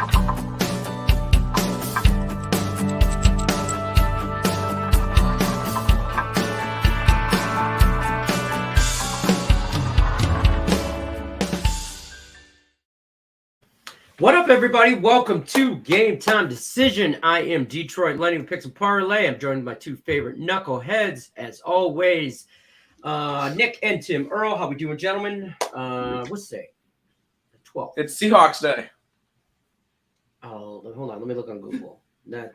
What up, everybody? Welcome to Game Time Decision. I am Detroit Lenny with Picks and Parlay. I'm joined by my two favorite knuckleheads, as always, Nick and Tim Earl. How we doing, gentlemen? What's today? 12th. It's Seahawks Day. Oh, hold on. Let me look on Google. That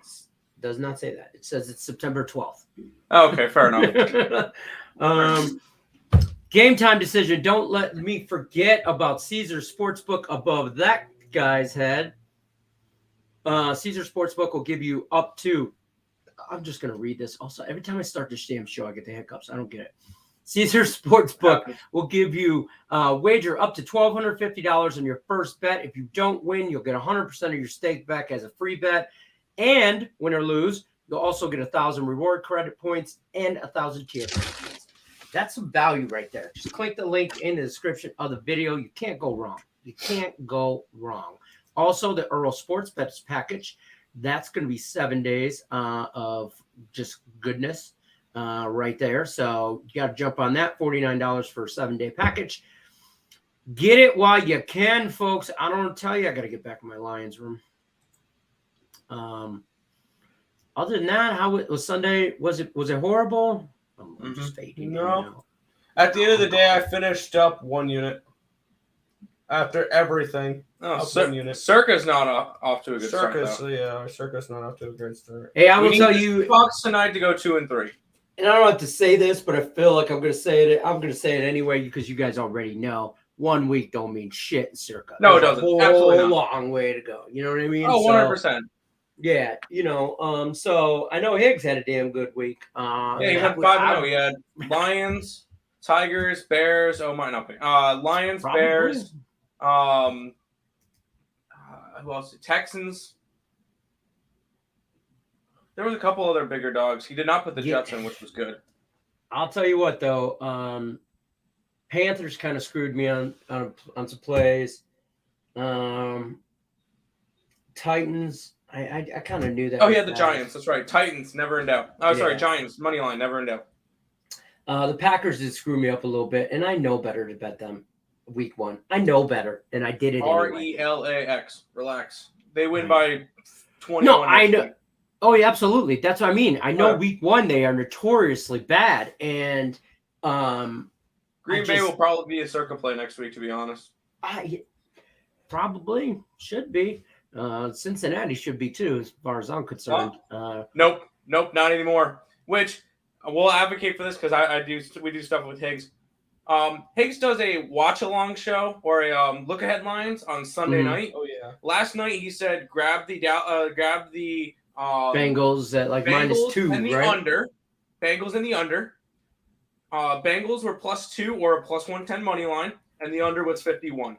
does not say that. It says it's September 12th. Oh, okay, fair enough. Game Time Decision. Don't let me forget about Caesars Sportsbook above that guy's head. Caesars Sportsbook will give you up to, I'm just going to read this. Also, every time I start this damn show, I get the hiccups. I don't get it. Caesars Sportsbook will give you wager up to $1,250 on your first bet. If you don't win, you'll get 100% of your stake back as a free bet. And win or lose, you'll also get 1,000 reward credit points and 1,000 tier points. That's some value right there. Just click the link in the description of the video. You can't go wrong. You can't go wrong. Also, the Earl Sports Bets package, that's going to be 7 days of just goodness right there. So you got to jump on that. $49 for a 7-day package. Get it while you can, folks. I don't want to tell you, I got to get back in my Lions room. Other than that, how was Sunday? Was it horrible? I'm just fading. No. At the end of the day, I finished up 1 unit. After everything. Oh, Circa's not off to a good start. Circa's not off to a great start. Hey, I will tell you, Fox tonight to go 2-3. And I don't have to say this, but I feel like I'm going to say it. I'm going to say it anyway because you guys already know. 1 week don't mean shit in Circa. No, it doesn't. Absolutely not. Long way to go. You know what I mean? Oh, 100%. Yeah, you know. So I know Higgs had a damn good week. Yeah, he went 5-0. He had Lions, Tigers, Bears. Oh, might not be. Lions, Probably. Bears. Who else? Texans. There was a couple other bigger dogs. He did not put the Jets in, which was good. I'll tell you what, though. Panthers kind of screwed me on some plays. Titans. I kind of knew that. Oh, he had the Giants. That's right. Titans, never in doubt. Oh, sorry, Giants, money line, never in doubt. The Packers did screw me up a little bit, and I know better to bet them. Week 1. I know better, and I did it anyway. RELAX. Relax. They win by 21. No, I know. Oh, yeah, absolutely. That's what I mean. I know week 1 they are notoriously bad, and Green Bay will probably be a Circa play next week, to be honest. Probably should be. Cincinnati should be too, as far as I'm concerned. Nope, not anymore. Which we'll advocate for this because we do stuff with Higgs. Higgs does a watch-along show or a look-ahead lines on Sunday night. Oh yeah. Last night he said grab the Bengals at like Bengals -2, and the right? under. Bengals in the under. Bengals were +2 or a +110 money line, and the under was 51.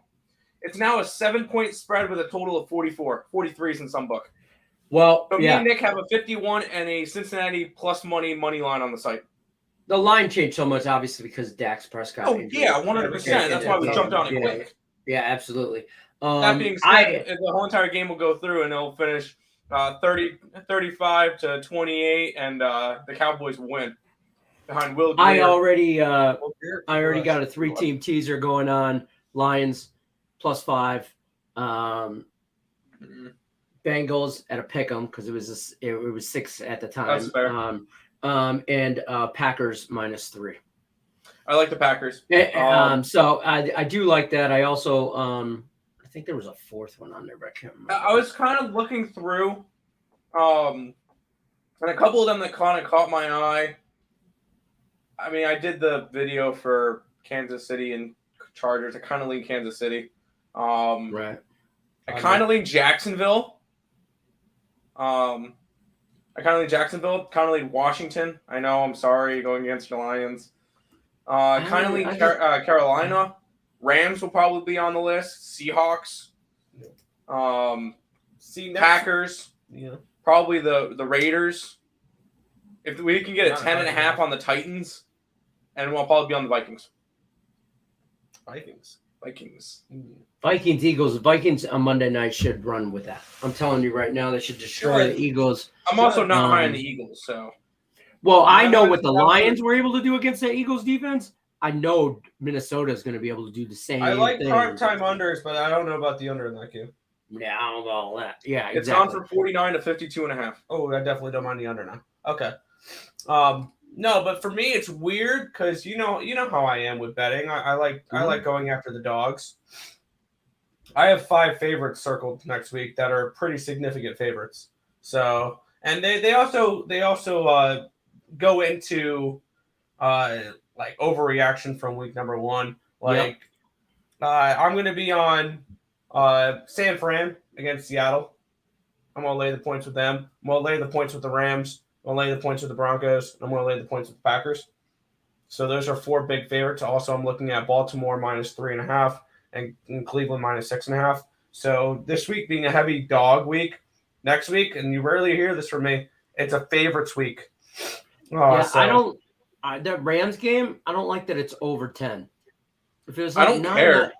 It's now a 7-point spread with a total of 44, 43s in some book. Well, so me and Nick have a 51 and a Cincinnati plus money line on the site. The line changed so much, obviously, because Dak's Prescott. Oh, yeah, 100%. That's why we jumped on it quick. Yeah, absolutely. That being said, the whole entire game will go through, and it'll finish 35-28, and the Cowboys will win behind Will Greer. I already got a 3-team teaser going on. Lions +5. Bengals at a pick'em because it was 6 at the time. That's fair. And Packers -3. I like the Packers. So I do like that. I also I think there was a fourth one on there, but I can't remember. I was kind of looking through, and a couple of them that kind of caught my eye. I mean, I did the video for Kansas City and Chargers. I kind of lean Kansas City. Right. I kind of lean Jacksonville. I kind of lean Jacksonville. Kind of lean Washington. I know. I'm sorry going against the Lions. Kind of lean Carolina. Rams will probably be on the list. Seahawks. Packers. Yeah. Probably the Raiders. If we can get a 10.5 on the Titans, and we'll probably be on the Vikings. Vikings. Vikings, Eagles. Vikings on Monday night should run with that. I'm telling you right now, they should destroy the Eagles. I'm also not high on the Eagles, so. Well, I know what the Lions were able to do against the Eagles defense. I know Minnesota is going to be able to do the same. I like thing. primetime unders, but I don't know about the under in that game. Yeah, I don't know all that. Yeah, It's exactly. gone from 49 to 52.5. Oh, I definitely don't mind the under now. Okay. No, but for me, it's weird because you know how I am with betting. I like going after the dogs. I have 5 favorites circled next week that are pretty significant favorites. So, and they also go into like overreaction from week number 1. Like I'm going to be on San Fran against Seattle. I'm going to lay the points with them. I'm going to lay the points with the Rams. I'm going to lay the points with the Broncos. I'm going to lay the points with the Packers. So those are 4 big favorites. Also, I'm looking at Baltimore minus 3.5 and Cleveland minus 6.5. So this week being a heavy dog week, next week, and you rarely hear this from me, it's a favorites week. That Rams game, I don't like that it's over 10. If it was like I don't care.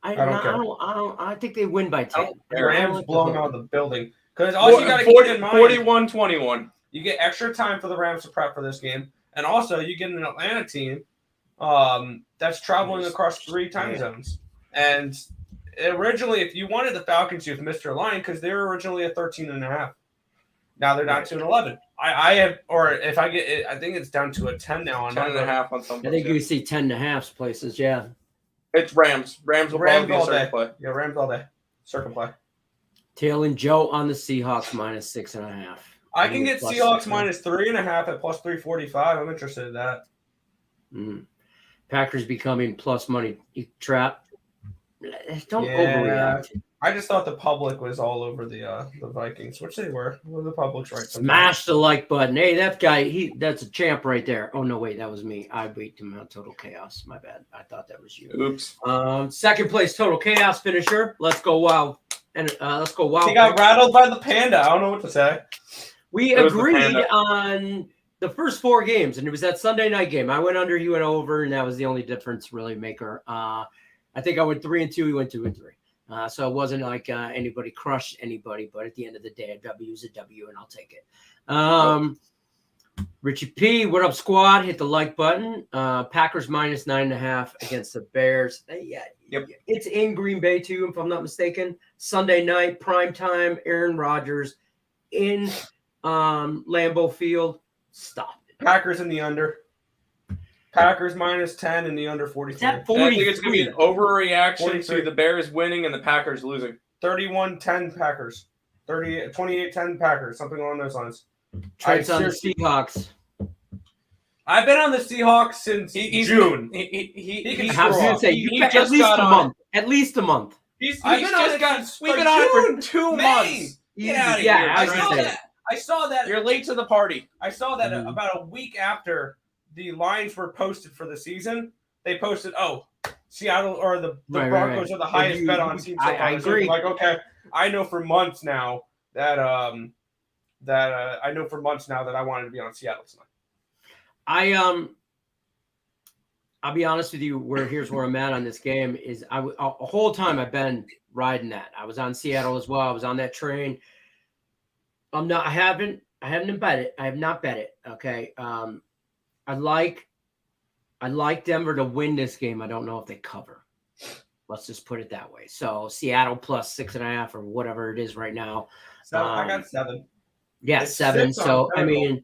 I think they win by 10. Rams blowing out of the building. Because also you got to keep in mind 41-21. You get extra time for the Rams to prep for this game, and also you get an Atlanta team that's traveling across 3 time zones. And originally, if you wanted the Falcons, you've missed your line because they were originally a 13.5. Now they're down to an 11. I think it's down to a 10 now on 10.5 on some. I think you see 10.5 places. Yeah, it's Rams. Rams will probably be a circuit play. Yeah, Rams all day. Circuit play. Tail and Joe on the Seahawks minus 6.5. I can get Seahawks minus 3.5 at plus 345. I'm interested in that. Packers becoming plus money trap. Don't overreact. I just thought the public was all over the Vikings, which they were. Well, the public's right. Smash the like button. Hey, that guy, that's a champ right there. Oh, no, wait, that was me. I beat him on Total Chaos. My bad. I thought that was you. Oops. Second place Total Chaos finisher. Let's go Wild. And let's go Wild. He got rattled by the panda. I don't know what to say. We agreed on the first 4 games, and it was that Sunday night game. I went under, he went over, and that was the only difference really maker. I think I went 3-2, he went 2-3. So it wasn't like anybody crushed anybody, but at the end of the day, a W is a W, and I'll take it. Richie P, what up, squad? Hit the like button. Packers minus 9.5 against the Bears. It's in Green Bay too, if I'm not mistaken. Sunday night, prime time. Aaron Rodgers in Lambeau Field. Stop it. Packers in the under. Packers minus 10 and the under 43. I think it's going to be an overreaction to the Bears winning and the Packers losing. 31-10 Packers. 28-10 Packers. Something along those lines. Trent's on the Seahawks. I've been on the Seahawks since June. I was going to say, you at least a month. At least a month. We've been on it for 2 months. Get out of here. I saw that. You're late to the party. I saw that about a week after the lines were posted for the season. They posted, Seattle or the Broncos are the highest bet on team. I agree. Like, okay, I know for months now that I wanted to be on Seattle tonight. I'll be honest with you. Here's where I'm at on this game is a whole time I've been riding that. I was on Seattle as well. I was on that train. I haven't bet it. I have not bet it. Okay. I like Denver to win this game. I don't know if they cover. Let's just put it that way. So Seattle plus 6.5 or whatever it is right now. So I got 7. Yeah, 7. So I mean,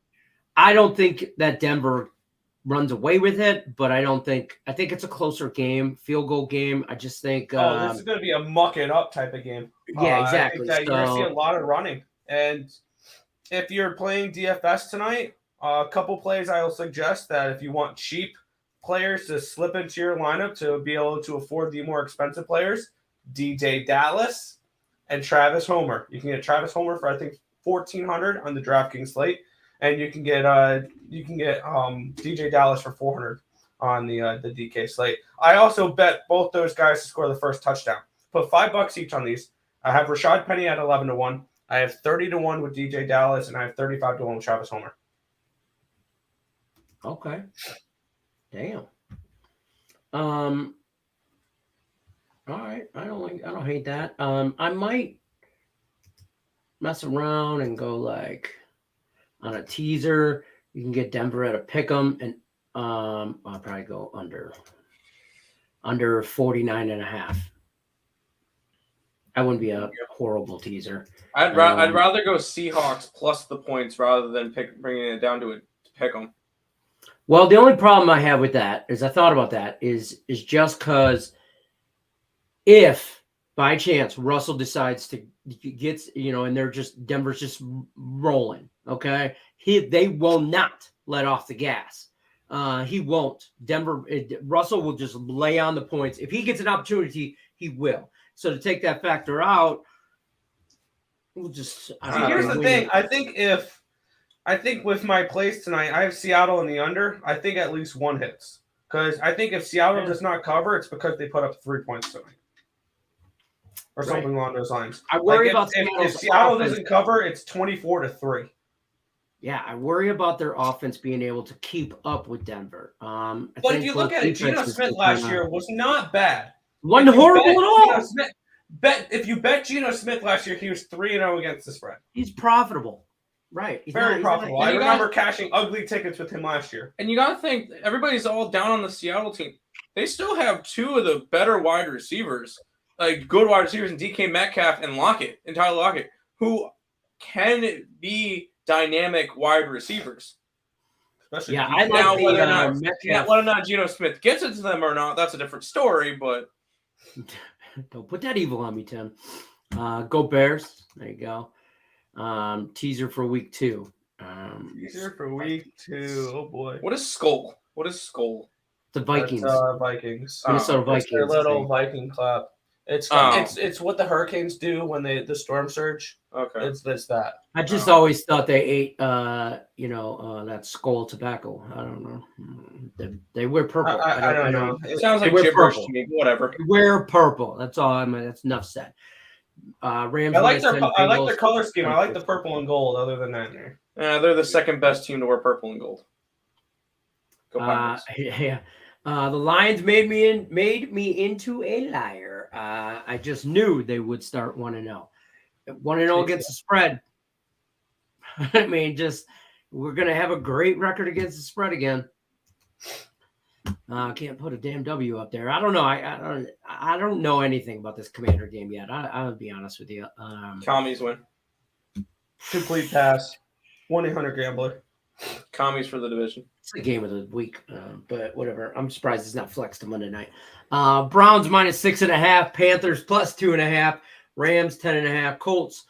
I don't think that Denver runs away with it, but I think it's a closer game, field goal game. I just think this is going to be a muck it up type of game. Yeah, exactly. You're going to see a lot of running. And if you're playing DFS tonight, a couple plays I will suggest that if you want cheap players to slip into your lineup to be able to afford the more expensive players, DJ Dallas and Travis Homer. You can get Travis Homer for I think $1,400 on the DraftKings slate, and you can get DJ Dallas for $400 on the DK slate. I also bet both those guys to score the first touchdown. Put $5 each on these. I have Rashad Penny at 11-1. I have 30-1 with DJ Dallas, and I have 35-1 with Travis Homer. Okay. Damn. All right. I don't hate that. I might mess around and go like on a teaser. You can get Denver at a pick'em, and I'll probably go under 49.5. That wouldn't be a horrible teaser. I'd rather go Seahawks plus the points rather than bringing it down to a pick 'em. Well, the only problem I have with that is I thought about that is just because if by chance Russell decides to gets and they're just Denver's just rolling, okay, they will not let off the gas. He won't. Russell will just lay on the points. If he gets an opportunity, he will. So to take that factor out, we'll just. Here's the thing. I think with my plays tonight, I have Seattle in the under. I think at least one hits. Because I think if Seattle does not cover, it's because they put up 3 points tonight. Or something along those lines. I worry about if Seattle doesn't cover, it's 24-3. Yeah, I worry about their offense being able to keep up with Denver. But if you look at it, Geno Smith last year was not bad. Wasn't horrible at all. If you bet Geno Smith last year, he was 3-0 against the spread. He's profitable. Right. Very profitable. I remember cashing ugly tickets with him last year. And you got to think, everybody's all down on the Seattle team. They still have 2 of the better wide receivers, like good wide receivers in DK Metcalf and Tyler Lockett, who can be dynamic wide receivers. Especially I now, like whether or not Geno Smith gets it to them or not, that's a different story. But don't put that evil on me, Tim. Go Bears. There you go. Teaser for week 2. Teaser for week 2. Oh boy. What is Skull? The Vikings. Vikings. Minnesota Vikings. It's their little Viking clap. It's what the Hurricanes do when the storm surge. Okay. It's that. I just always thought they ate that Skull tobacco. I don't know. They wear purple. I don't know. It sounds like gibberish to me. Whatever. They wear purple. That's all. That's enough said. Rams. I like their color scheme. I like the purple and gold. Other than that, yeah, they're the second best team to wear purple and gold. Go Pirates. Yeah. The Lions made me into a liar. I just knew they would start 1-0. 1-0 against the spread. I mean, we're gonna have a great record against the spread again. Can't put a damn W up there. I don't know. I don't know anything about this Commander game yet. I'll be honest with you. Commies win. Complete pass. 1-800-GAMBLER. Commies for the division. It's the game of the week, but whatever. I'm surprised it's not flexed to Monday night. Browns -6.5, Panthers +2.5, Rams 10.5, Colts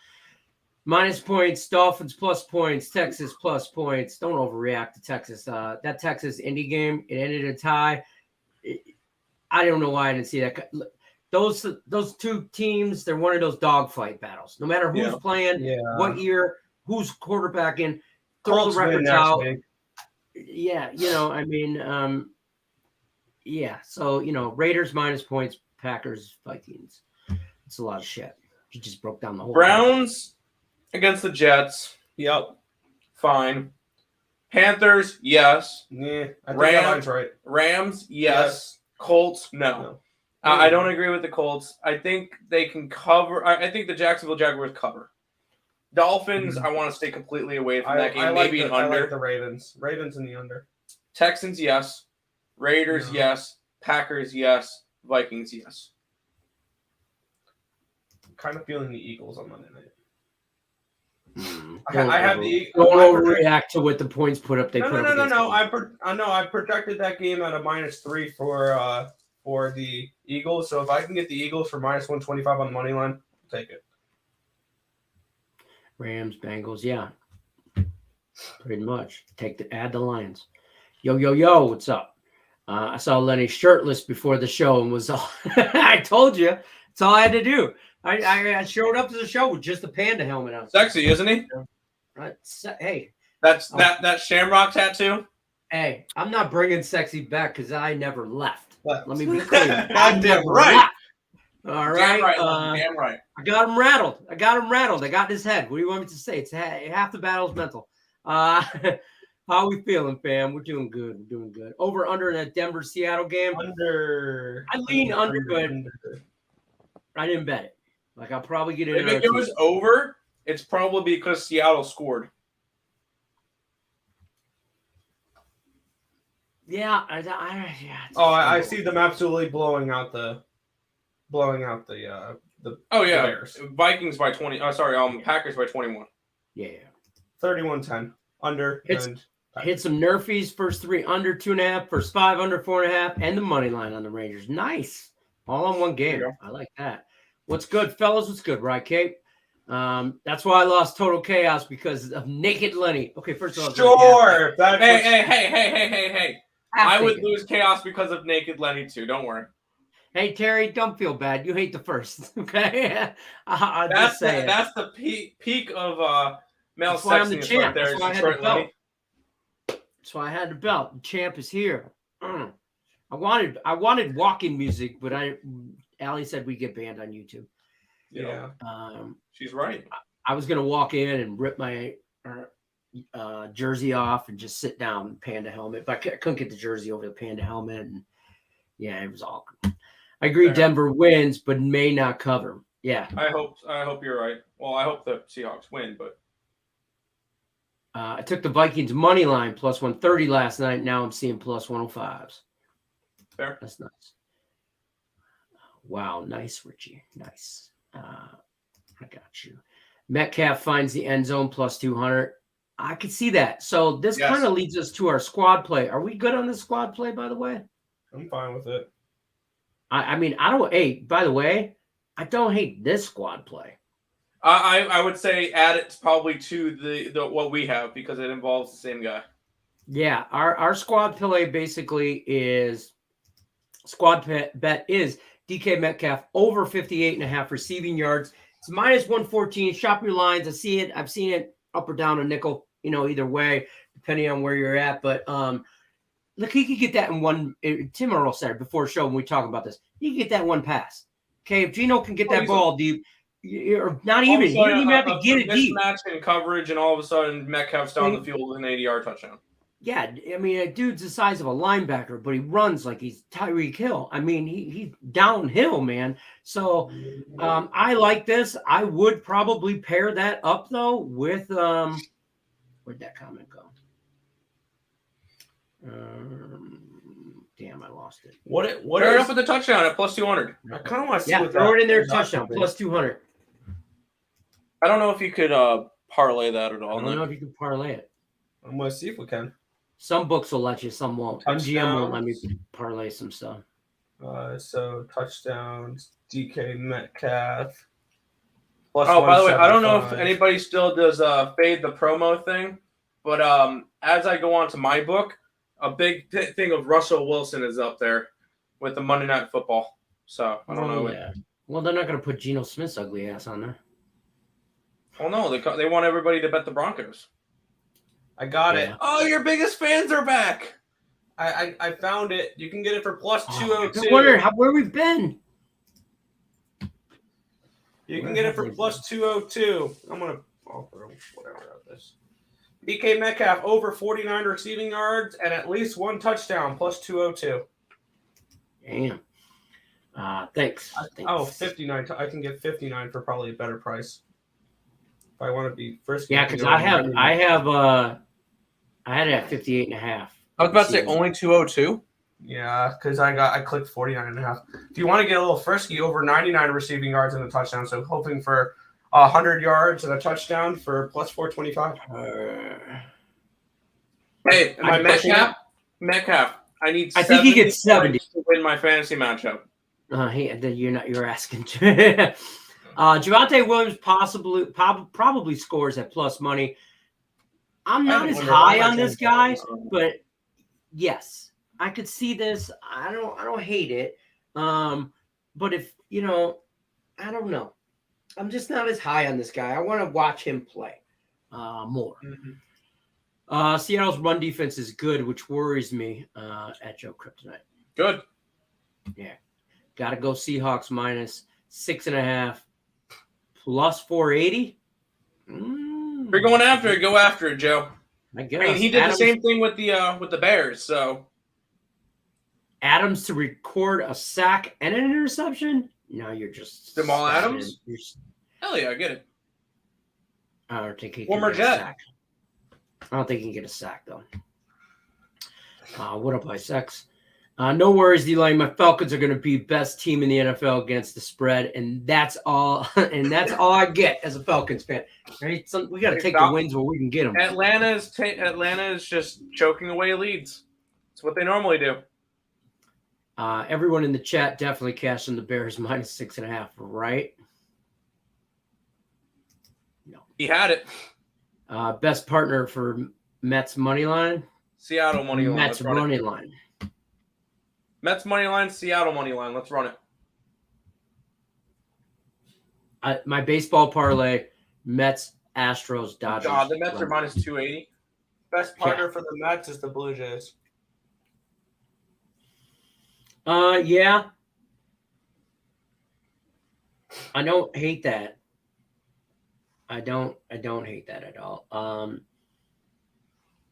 minus points, Dolphins plus points, Texas plus points. Don't overreact to Texas. That Texas Indy game, it ended a tie. I don't know why I didn't see that. Those 2 teams, they're one of those dogfight battles. No matter who's playing, what year, who's quarterbacking, throw the records out. Yeah, So, Raiders minus points, Packers, Vikings. It's a lot of shit. You just broke down the whole Browns against the Jets. Yep. Fine. Panthers, yes. Yeah, I think that line's right. Rams, yes. Colts, no. I don't agree with the Colts. I think they can cover. I think the Jacksonville Jaguars cover. Dolphins, I want to stay completely away from that game. Maybe an under. I like the Ravens. Ravens in the under. Texans, yes. Raiders, yes. Packers, yes. Vikings, yes. I'm kind of feeling the Eagles on Monday night. I have the Eagles. Don't overreact to what the points put up. No. I projected that game at a -3 for the Eagles. So if I can get the Eagles for -125 on the money line, I'll take it. Rams, Bengals, yeah, pretty much. Add the Lions. Yo, what's up? I saw Lenny shirtless before the show and was all. I told you, that's all I had to do. I showed up to the show with just a panda helmet on. Sexy, isn't he? Hey, that's that Shamrock tattoo. Hey, I'm not bringing sexy back because I never left. Let me be clear. Goddamn right. Left. All right. Damn right. I got him rattled. I got in his head. What do you want me to say? It's half the battle's mental. How we feeling, fam? We're doing good. Over under in that Denver-Seattle game. Under. I lean under, but I didn't bet it. Like I'll probably get it. If it goes over, it's probably because Seattle scored. Yeah, I see them absolutely blowing out the Bears. Vikings by 20. Packers by 21. Yeah. 31-10 under hit some nerfies. First 3 under 2.5. First 5 under 4.5, and the money line on the Rangers. Nice, all on one game. I like that. What's good, fellas? What's good, right, Kate? That's why I lost Total Chaos because of Naked Lenny. Okay, first of all, sure. Hey. I would lose Chaos because of Naked Lenny too. Don't worry. Hey, Terry, don't feel bad. You hate the first, okay? That's the peak of male sexiness right there. That's why I had the belt. The champ is here. I wanted walking music, but Allie said we get banned on YouTube. Yeah. She's right. I was gonna walk in and rip my jersey off and just sit down, Panda helmet, but I couldn't get the jersey over the Panda helmet, and yeah, it was awkward. I agree. Fair. Denver wins, but may not cover. Yeah. I hope you're right. Well, I hope the Seahawks win, but I took the Vikings money line plus 130 last night. Now I'm seeing plus 105s. Fair. That's nice. Wow, nice, Richie. Nice. I got you. Metcalf finds the end zone plus 200. I could see that. So this kind of leads us to our squad play. Are we good on the squad play, by the way? I'm fine with it. I mean, I don't. Hey, by the way, I don't hate this squad play. I would say add it probably to the what we have because it involves the same guy. Yeah, our squad play basically is bet is DK Metcalf over 58.5 receiving yards. It's minus 114. Shop your lines. I've seen it up or down a nickel, either way, depending on where you're at. But look, he could get that in one. Tim Earl said it before the show when we talk about this. He can get that one pass. Okay, if Gino can get that ball deep, or not even, he didn't even have to get it deep. Mismatch in coverage, and all of a sudden Metcalf's down the field with an 80-yard touchdown. Yeah, I mean, a dude's the size of a linebacker, but he runs like he's Tyreek Hill. I mean, he's downhill, man. So I like this. I would probably pair that up, though, with where'd that comment go? Damn, I lost it. Pair it up with the touchdown at plus 200. I kind of want to see what throw it in there, touchdown, plus 200. I don't know if you could parlay that at all. I don't know if you can parlay it. I'm going to see if we can. Some books will let you, some won't. MGM won't let me parlay some stuff. So touchdowns, DK Metcalf. By the way, I don't know if anybody still does fade the promo thing, but as I go on to my book, a big thing of Russell Wilson is up there with the Monday Night Football. So I don't know. Yeah. Well, they're not going to put Geno Smith's ugly ass on there. Oh no, they want everybody to bet the Broncos. I got it. Oh, your biggest fans are back. I found it. You can get it for plus 202. I wonder where we've been. You can get it for plus 202. I'm going to offer whatever of this. DK Metcalf over 49 receiving yards and at least one touchdown plus 202. Damn. Thanks. 59. I can get 59 for probably a better price. If I want to be first. Yeah, because I had it at 58.5. I was about to say only 202. Yeah, because I clicked 49.5. If you want to get a little frisky, over 99 receiving yards and a touchdown, so hoping for 100 yards and a touchdown for plus 425. Hey, my Metcalf. I think he gets 70 to win my fantasy matchup. You're asking. Javonte Williams probably scores at plus money. I'm not as high on this guy, but yes, I could see this. I don't hate it. But if I don't know. I'm just not as high on this guy. I want to watch him play more. Mm-hmm. Seattle's run defense is good, which worries me at Joe Kryptonite. Good. Yeah. Got to go Seahawks minus 6.5 plus 480. If you're going after it, go after it, Joe. I guess. I mean, he did the same thing with the Bears, so. Adams to record a sack and an interception? Now you're just Jamal stabbing Adams? him. Hell yeah, I get it. I don't think he Former can get a Jet. sack. I don't think he can get a sack though. What up, Isex? No worries, D-Line. My Falcons are going to be best team in the NFL against the spread, and that's all. And that's all I get as a Falcons fan. Right? We got to take the wins where we can get them. Atlanta is just choking away leads. It's what they normally do. Everyone in the chat definitely cashing the Bears minus 6.5, right? No. He had it. Best partner for Mets money line. Seattle money line. Mets money line. Mets money line, Seattle money line. Let's run it. My baseball parlay: Mets, Astros, Dodgers. God, the Mets are minus 280. Best partner for the Mets is the Blue Jays. Yeah. I don't hate that. I don't hate that at all.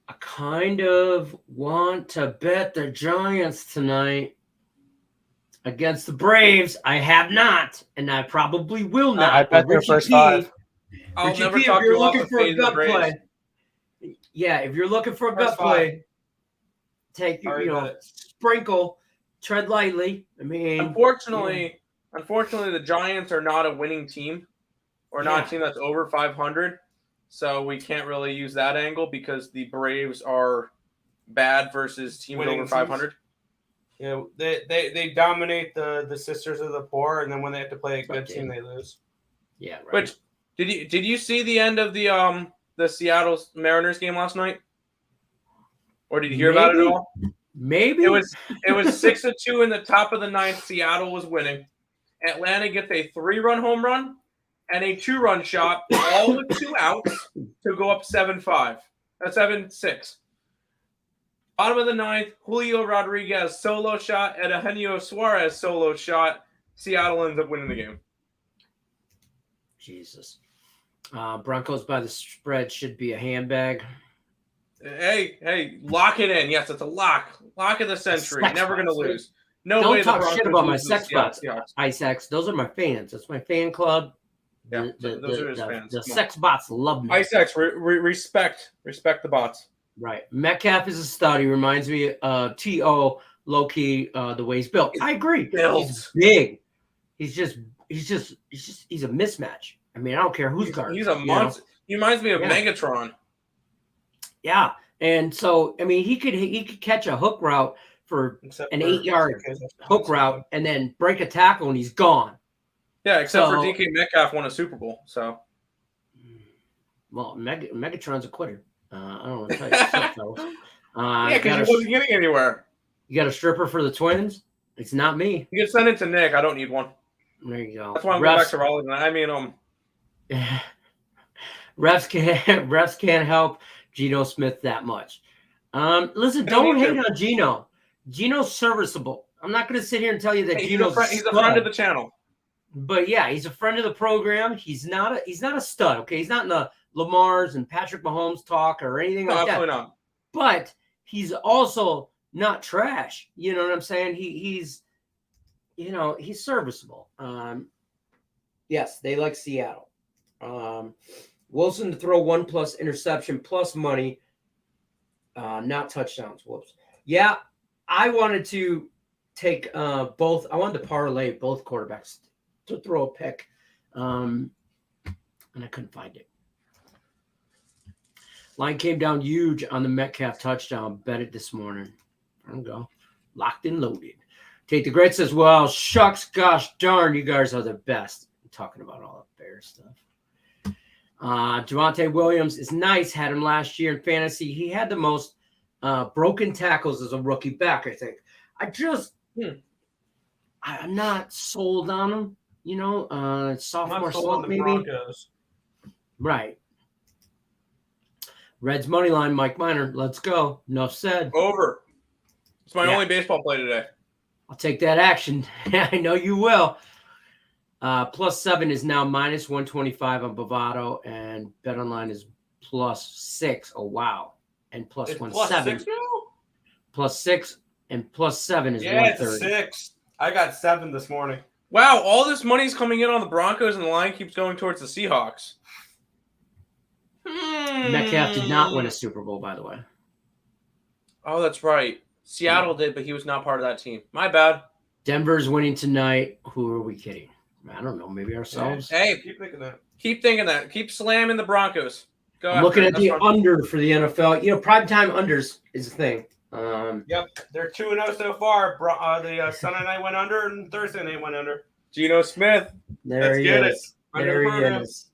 I kind of want to bet the Giants tonight against the Braves. I have not, and I probably will not. I bet their first five. I'll never talk if you're you off looking the for a fade of the gut Braves. play, yeah, if you're looking for a gut First play, take Already bet it. sprinkle, tread lightly. I mean, Unfortunately, the Giants are not a winning team, or not a team that's over 500. So we can't really use that angle because the Braves are bad versus teams Winning over 500. Yeah, they dominate the Sisters of the Poor, and then when they have to play a good team, they lose. Yeah, right. Which did you see the end of the Seattle Mariners game last night, or did you hear about it at all? Maybe It was 6-2 in the top of the ninth. Seattle was winning. Atlanta gets a 3-run home run and a 2-run shot, all with 2 outs to go up 7-5. 7-6. Bottom of the ninth, Julio Rodriguez solo shot and Eugenio Suarez solo shot. Seattle ends up winning the game. Jesus. Broncos by the spread should be a handbag. Hey, lock it in. Yes, it's a lock. Lock of the century. Sex Never going to bots. lose. No Don't way the talk Broncos shit about my lose to the sex bots. Seahawks. Isex. Those are my fans. That's my fan club. Yeah, those are his fans. The Come on. sex bots love me. Isex, respect the bots. Right. Metcalf is a stud. He reminds me of T.O. low-key, the way he's built. I agree. Built. He's big. He's a mismatch. I mean, I don't care who's guarding. He's a monster. He reminds me of Yeah. Megatron. Yeah. And so, I mean, he could catch a hook route for Except an for 8-yard hook route and then break a tackle and he's gone. Yeah, except for So- DK Metcalf won a Super Bowl. So Well, Megatron's a quitter. I don't want to tell you stuff, fellas. yeah, because he wasn't getting anywhere. You got a stripper for the Twins? It's not me. You can send it to Nick. I don't need one. There you go. That's why I'm going back to Raleigh. I mean, refs can't help Geno Smith that much. Listen, They don't don't need hate on Geno. Geno's serviceable. I'm not going to sit here and tell you that he's Geno's a friend of the channel. But yeah, he's a friend of the program. He's not a stud. Okay, he's not in the Lamar's and Patrick Mahomes talk or anything No, like that. absolutely not. But he's also not trash. You know what I'm saying? He's serviceable. Yes, they like Seattle. Wilson to throw 1+ interception plus money, not touchdowns. Whoops. Yeah, I wanted to take both. I wanted to parlay both quarterbacks to throw a pick, and I couldn't find it. Line came down huge on the Metcalf touchdown. Bet it this morning. There we go. Locked and loaded. Tate the Great says, well, shucks, gosh darn, you guys are the best. I'm talking about all the Bears stuff. Javonte Williams is nice. Had him last year in fantasy. He had the most broken tackles as a rookie back, I think. I'm not sold on him. Sophomore slump maybe. Broncos. Right. Reds money line, Mike Miner. Let's go. Enough said. Over. It's my Yeah. only baseball play today. I'll take that action. I know you will. +7 is now -125 on Bovado, and BetOnline is +6. Oh wow! And It's +17. +6 now? +6 and +7 is Yeah, it's a 130. 6. I got 7 this morning. Wow, all this money's coming in on the Broncos, and the line keeps going towards the Seahawks. Metcalf did not win a Super Bowl, by the way. Oh, that's right. Seattle did, but he was not part of that team. My bad. Denver's winning tonight. Who are we kidding? I don't know. Maybe ourselves. Hey, Keep thinking that. keep thinking that. Keep slamming the Broncos. Go I'm looking at That's the fine. under for the NFL. Primetime unders is the thing. Yep, they're 2-0 so far. The Sunday night went under, and Thursday night went under. Geno Smith. There Let's he get it. is. Under the There he program. is.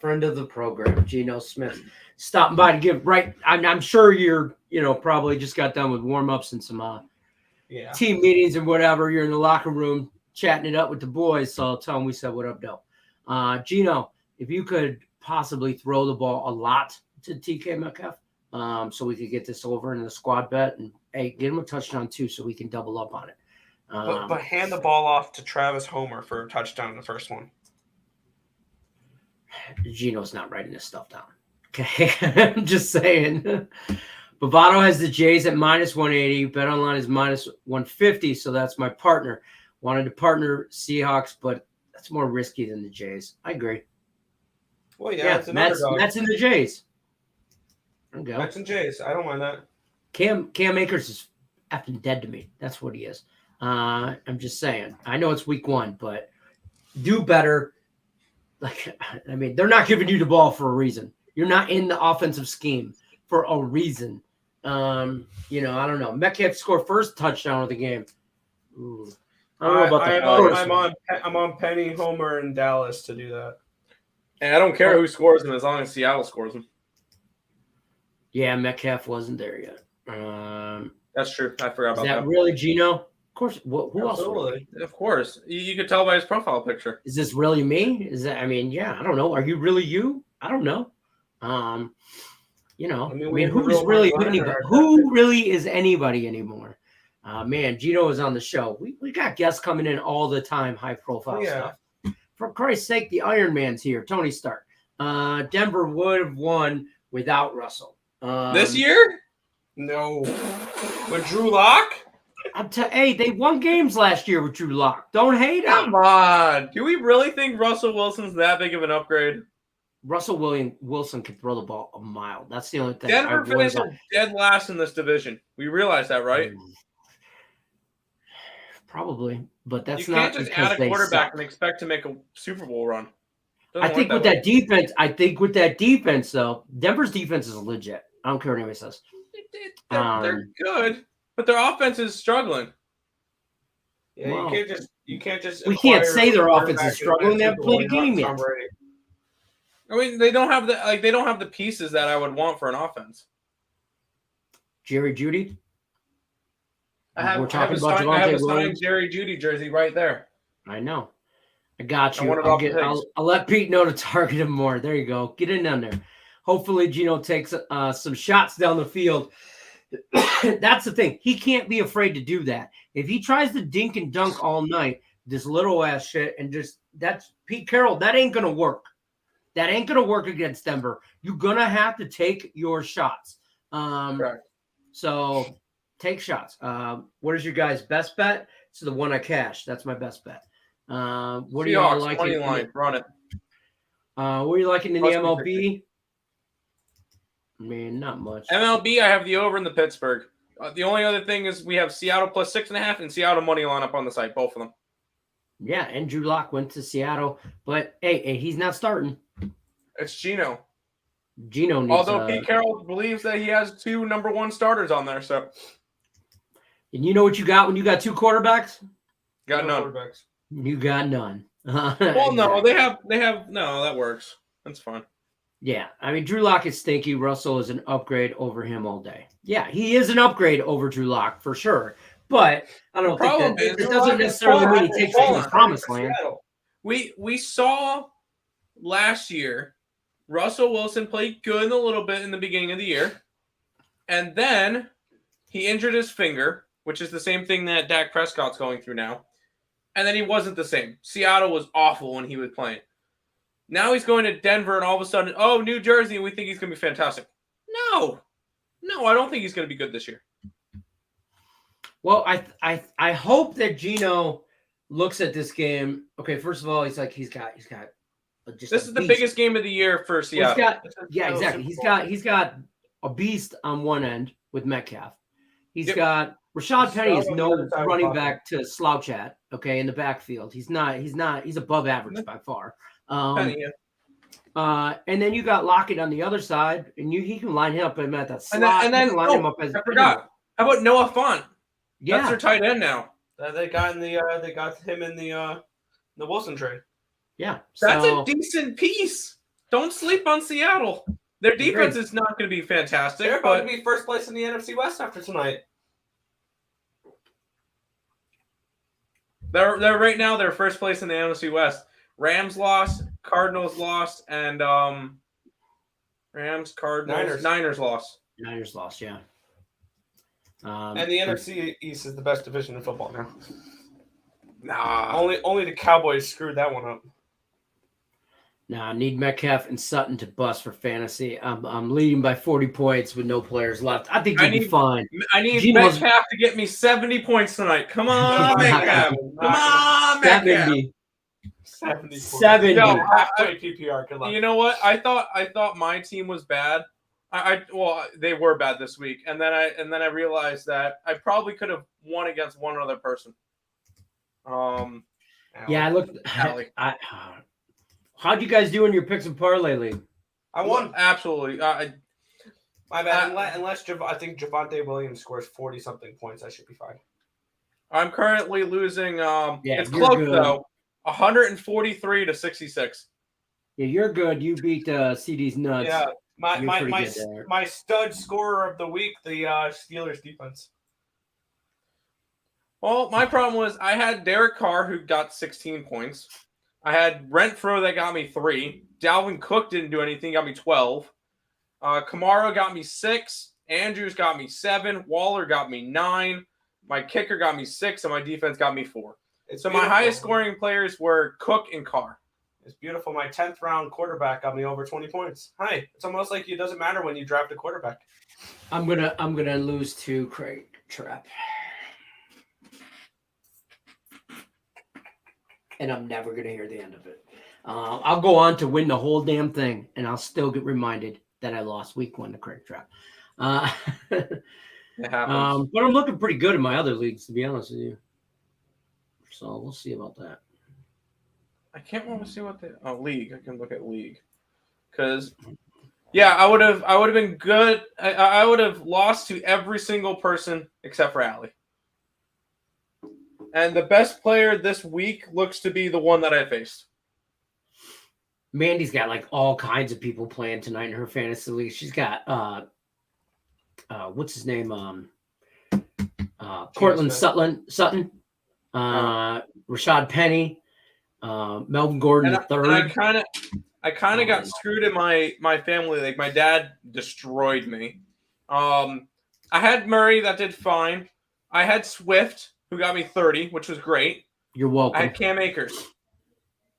Friend of the program, Geno Smith, stopping by to give. Right, I'm sure you're, probably just got done with warm ups and some Yeah. team meetings and whatever. You're in the locker room chatting it up with the boys. So I'll tell them we said what up, though. Geno, if you could possibly throw the ball a lot to TK Metcalf, so we could get this over in the squad bet, and hey, get him a touchdown too, so we can double up on it. But hand the ball off to Travis Homer for a touchdown in the first one. Geno's not writing this stuff down. Okay, I'm just saying. Bovado has the Jays at -180. BetOnline is -150, so that's my partner. Wanted to partner Seahawks, but that's more risky than the Jays. I agree. Well, yeah, it's an underdog. Mets and the Jays. There you go. Mets and Jays. I don't mind that. Cam Akers is effing dead to me. That's what he is. I'm just saying. I know it's week 1, but do better. They're not giving you the ball for a reason. You're not in the offensive scheme for a reason. I don't know. Metcalf scored first touchdown of the game. Ooh. I don't know about that. I'm on Penny, Homer, and Dallas to do that. And I don't care who scores them as long as Seattle scores them. Yeah, Metcalf wasn't there yet. That's true. I forgot Is about that that. really Geno? Of course. Who else? Absolutely. Of course. You could tell by his profile picture. Is this really me? Is that? I don't know. Are you really you? I don't know. Who's really anybody? Who really is anybody anymore? Man, Gino is on the show. We got guests coming in all the time, high profile stuff. For Christ's sake, the Iron Man's here. Tony Stark. Denver would have won without Russell. This year? No. With Drew Lock? Hey, they won games last year with Drew Lock. Don't hate him. Come on. Do we really think Russell Wilson's that big of an upgrade? Russell Wilson can throw the ball a mile. That's the only thing. Denver finished dead last in this division. We realize that, right? Probably, but that's you not can't just because add a quarterback and expect to make a Super Bowl run. I think with that defense, though, Denver's defense is legit. I don't care what anybody says. They're good, but their offense is struggling. Yeah, wow. you can't just. We can't say their offense is struggling. They haven't played a game yet. I mean, they don't have the pieces that I would want for an offense. Jerry Jeudy. I have a signed Jerry Jeudy jersey right there. I know. I got you. I'll let Pete know to target him more. There you go. Get in on there. Hopefully, Gino takes some shots down the field. That's the thing. He can't be afraid to do that. If he tries to dink and dunk all night, this little ass shit, and that's Pete Carroll, that ain't gonna work. That ain't gonna work against Denver. You're gonna have to take your shots. Correct. So take shots. What is your guys' best bet? It's the one I cashed. That's my best bet. What do y'all like? Money line, run it. What are you liking in the MLB? I mean, not much. MLB, I have the over in the Pittsburgh. The only other thing is we have Seattle plus 6.5 and Seattle money line up on the site, both of them. Yeah, and Drew Lock went to Seattle, but hey, he's not starting. It's Gino. Gino needs. Although Pete Carroll believes that he has 2 number 1 starters on there, so. And you know what you got when you got 2 quarterbacks? Got none. Quarterbacks. You got none. Well, no, they have no, that works. That's fine. Yeah, I mean, Drew Lock is stinky. Russell is an upgrade over him all day. Yeah, he is an upgrade over Drew Lock for sure. But I don't think that it doesn't necessarily mean he takes it to the promised land. We saw last year Russell Wilson played good in a little bit in the beginning of the year, and then he injured his finger, which is the same thing that Dak Prescott's going through now. And then he wasn't the same. Seattle was awful when he was playing. Now he's going to Denver, and all of a sudden, New Jersey, and we think he's going to be fantastic. No, I don't think he's going to be good this year. Well, I hope that Gino looks at this game. Okay, first of all, he's got just This a is the beast. biggest game of the year for Seattle. Exactly. He's got a beast on one end with Metcalf. He's got Rashad Penny is no running back to slouch at. Okay, in the backfield, he's above average by far. Penny, yeah. And then you got Lockett on the other side, and he can line him up at that slot. And then line him up as I forgot. How about Noah Fant? Yeah, That's their tight end now. They got him in the Wilson trade. Yeah, that's a decent piece. Don't sleep on Seattle. Their defense is not going to be fantastic. They're about to be first place in the NFC West after tonight. They're right now. They're first place in the NFC West. Rams lost, Cardinals lost, and Rams, Cardinals, Niners lost. Niners lost, yeah. And the NFC East is the best division in football now. Nah, only the Cowboys screwed that one up. Nah, I need Metcalf and Sutton to bust for fantasy. I'm leading by 40 points with no players left. I think you'll be fine. I need Metcalf to get me 70 points tonight. Come on, Metcalf. Come on, Metcalf. 70. No, halfway PPR. Good luck. You know what? I thought my team was bad. Well, they were bad this week, and then I realized that I probably could have won against one other person. Yeah, I looked. How'd you guys do in your picks and parlay league? I won. Absolutely. My bad. Unless I think Javonte Williams scores 40-something points, I should be fine. I'm currently losing. It's you're close good. though. 143 to 66. Yeah, you're good. You beat CD's nuts. Yeah, my stud scorer of the week, the Steelers defense. Well, my problem was I had Derek Carr who got 16 points. I had Renfro that got me 3. Dalvin Cook didn't do anything, got me 12. Kamara got me 6. Andrews got me 7. Waller got me 9. My kicker got me 6, and my defense got me 4. So my highest scoring players were Cook and Carr. It's beautiful. My 10th round quarterback got me over 20 points. Hi. It's almost like it doesn't matter when you draft a quarterback. I'm gonna lose to Craig Trap. And I'm never going to hear the end of it. I'll go on to win the whole damn thing, and I'll still get reminded that I lost week 1 to Craig Trap. It happens. But I'm looking pretty good in my other leagues, to be honest with you. So we'll see about that. I can't want to see what the league. I can look at league because I would have been good. I would have lost to every single person except for Allie. And the best player this week looks to be the one that I faced. Mandy's got like all kinds of people playing tonight in her fantasy league. She's got what's his name? Cortland Sutton, Rashad Penny, Melvin Gordon III. I kind of got screwed in my family. Like my dad destroyed me. I had Murray that did fine. I had Swift who got me 30, which was great. You're welcome. I had Cam Akers.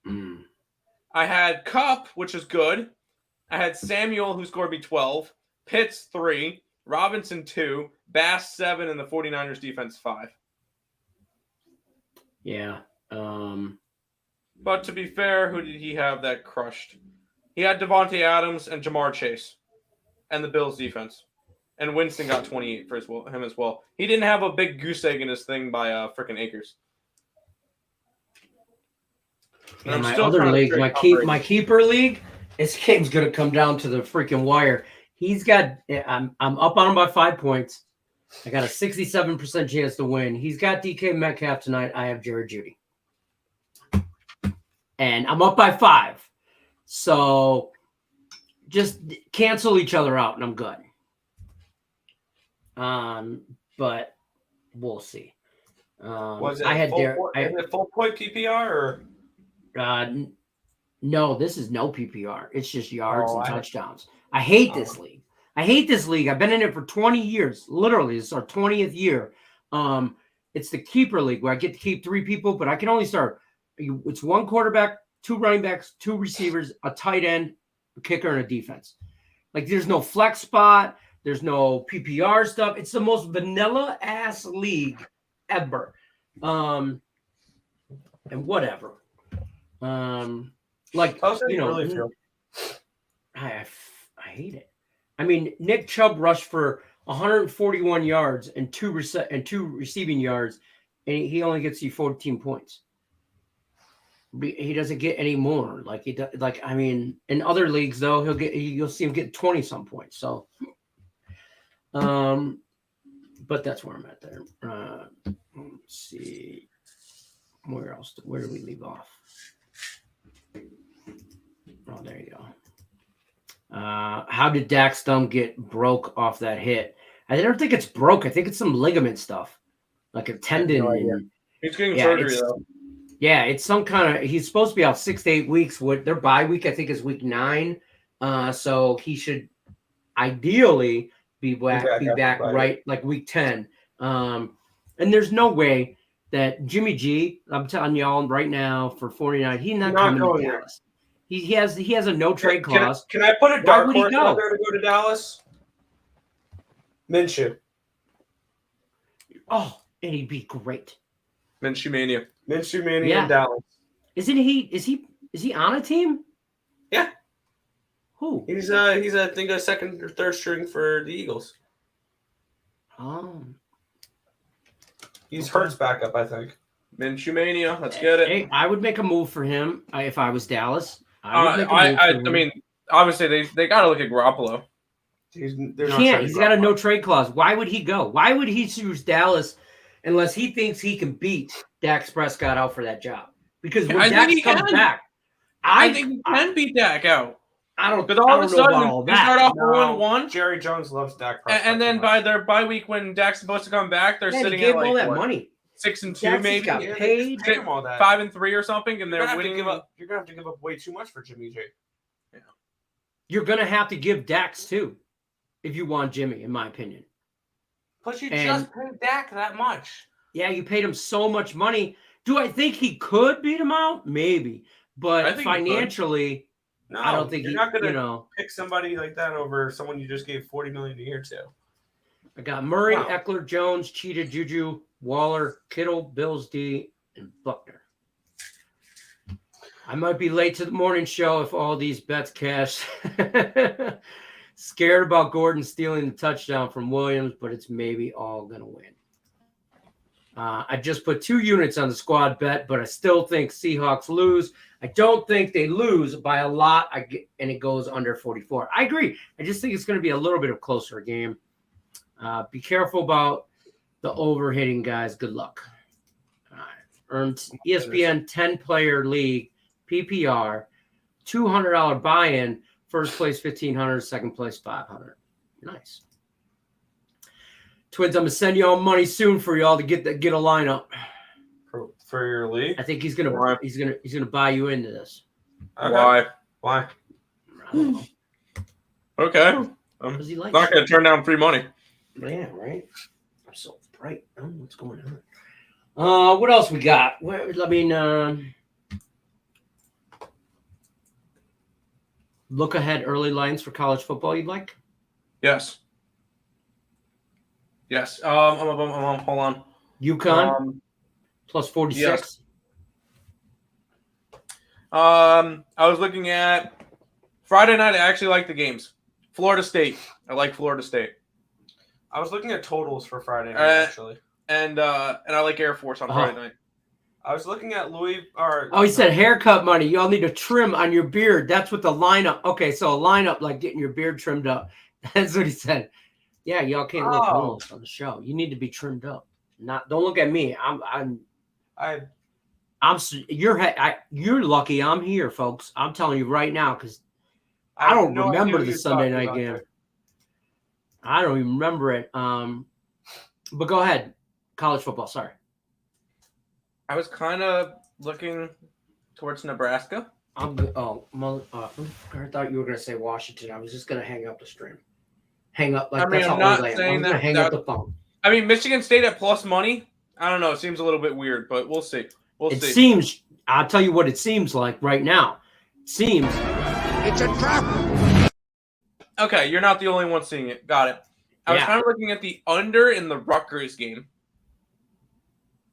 I had Cup, which is good. I had Samuel, who scored me 12. Pitts, 3. Robinson, 2. Bass, 7. And the 49ers defense, 5. Yeah. But to be fair, who did he have that crushed? He had Devontae Adams and Jamar Chase. And the Bills defense. And Winston got 28 for him as well. He didn't have a big goose egg in his thing by freaking Akers. And my other league, my keeper league, this game's gonna come down to the freaking wire. He's got, I'm up on him by 5 points. I got a 67% chance to win. He's got DK Metcalf tonight. I have Jared Judy, and I'm up by 5. So just cancel each other out, and I'm good. But we'll see. Was it I had full point PPR or? No, this is no PPR. It's just yards and touchdowns. I hate this league. I've been in it for 20 years. Literally, it's our 20th year. It's the keeper league where I get to keep 3 people, but I can only start. It's 1 quarterback, 2 running backs, 2 receivers, a tight end, a kicker, and a defense. Like there's no flex spot. There's no PPR stuff. It's the most vanilla ass league ever. and whatever. Like How does that you know, really feel? I hate it. I mean, Nick Chubb rushed for 141 yards and two receiving yards, and he only gets you 14 points. He doesn't get any more. Like I mean, in other leagues though, you'll see him get 20 some points. So, but that's where I'm at there. Let's see, where do we leave off? Oh, there you go. How did Dak's thumb get broke off that hit? I don't think it's broke. I think it's some ligament stuff, like a tendon. No, he's getting surgery though. Yeah, it's some kind of. He's supposed to be out 6 to 8 weeks. What their bye week, I think, is week 9. So he should ideally be back right like week 10. And there's no way that Jimmy G. I'm telling y'all right now for 49, he's not coming to Dallas. He has a no trade clause. Can I put a dark horse out there to go to Dallas? Minshew. Oh, and he'd be great. Minshew Mania in Dallas. Isn't he? Is he on a team? Yeah. Who? He's I think a second or third string for the Eagles. Oh. He's Hurts backup, I think. Minshew Mania. Let's get it. Hey, I would make a move for him if I was Dallas. I mean, obviously they got to look at Garoppolo. He can't. He's got a no trade clause. Why would he go? Why would he choose Dallas unless he thinks he can beat Dak Prescott out for that job? Because when Dak comes back, I think he can beat Dak out. I don't. Because all of a sudden, you start off 0-1. Jerry Jones loves Dak Prescott. And then by their bye week, when Dak's supposed to come back, they're sitting at like all that money. 6-2, maybe. Got paid. 5-3 or something, and they're winning. You're gonna have to give up way too much for Jimmy G. Yeah. You're gonna have to give Dax too, if you want Jimmy, in my opinion. But you just paid Dak that much. Yeah, you paid him so much money. Do I think he could beat him out? Maybe, but financially, no, I don't think you're not gonna pick somebody like that over someone you just gave $40 million a year to. I got Murray, Eckler, Jones, Cheetah, Juju, Waller, Kittle, Bills D, and Buckner. I might be late to the morning show if all these bets cash. Scared about Gordon stealing the touchdown from Williams, but it's maybe all going to win. I just put 2 units on the squad bet, but I still think Seahawks lose. I don't think they lose by a lot, and it goes under 44. I agree. I just think it's going to be a little bit of closer game. Be careful about the overhitting guys. Good luck. Earned ESPN 10-player league, PPR, $200 buy-in, first place $1,500, second place $500. Nice. Twins, I'm gonna send y'all money soon for y'all to get a lineup for your league. I think he's gonna buy you into this. Okay. Why? I don't know. Okay. I'm not gonna turn down free money. Yeah, right. I'm so bright. I don't know what's going on. What else we got? Look ahead early lines for college football you'd like? Yes. I'm hold on. UConn plus 46. Yes. I was looking at Friday night. I actually like the games. Florida State. I like Florida State. I was looking at totals for Friday night, actually. And I like Air Force on Friday night. I was looking at he said haircut money. Y'all need a trim on your beard. That's what the lineup. Okay, so a lineup like getting your beard trimmed up. That's what he said. Yeah, y'all can't look homeless on the show. You need to be trimmed up. Don't look at me. You're lucky I'm here, folks. I'm telling you right now because I don't remember the Sunday night game. I don't even remember it. But go ahead. College football. Sorry. I was kind of looking towards Nebraska. I thought you were going to say Washington. I was just going to hang up the stream. Hang up. Like, I'm not saying that. Hang up the phone. I mean, Michigan State at plus money. I don't know. It seems a little bit weird, but we'll see. It seems. I'll tell you what it seems like right now. It seems it's a trap. Okay, you're not the only one seeing it. Got it. I was kind of looking at the under in the Rutgers game.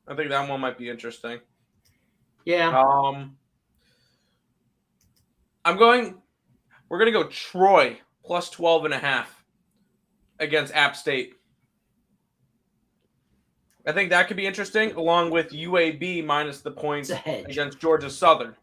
I think that one might be interesting. Yeah. We're going to go Troy plus 12.5 against App State. I think that could be interesting, along with UAB minus the points against Georgia Southern.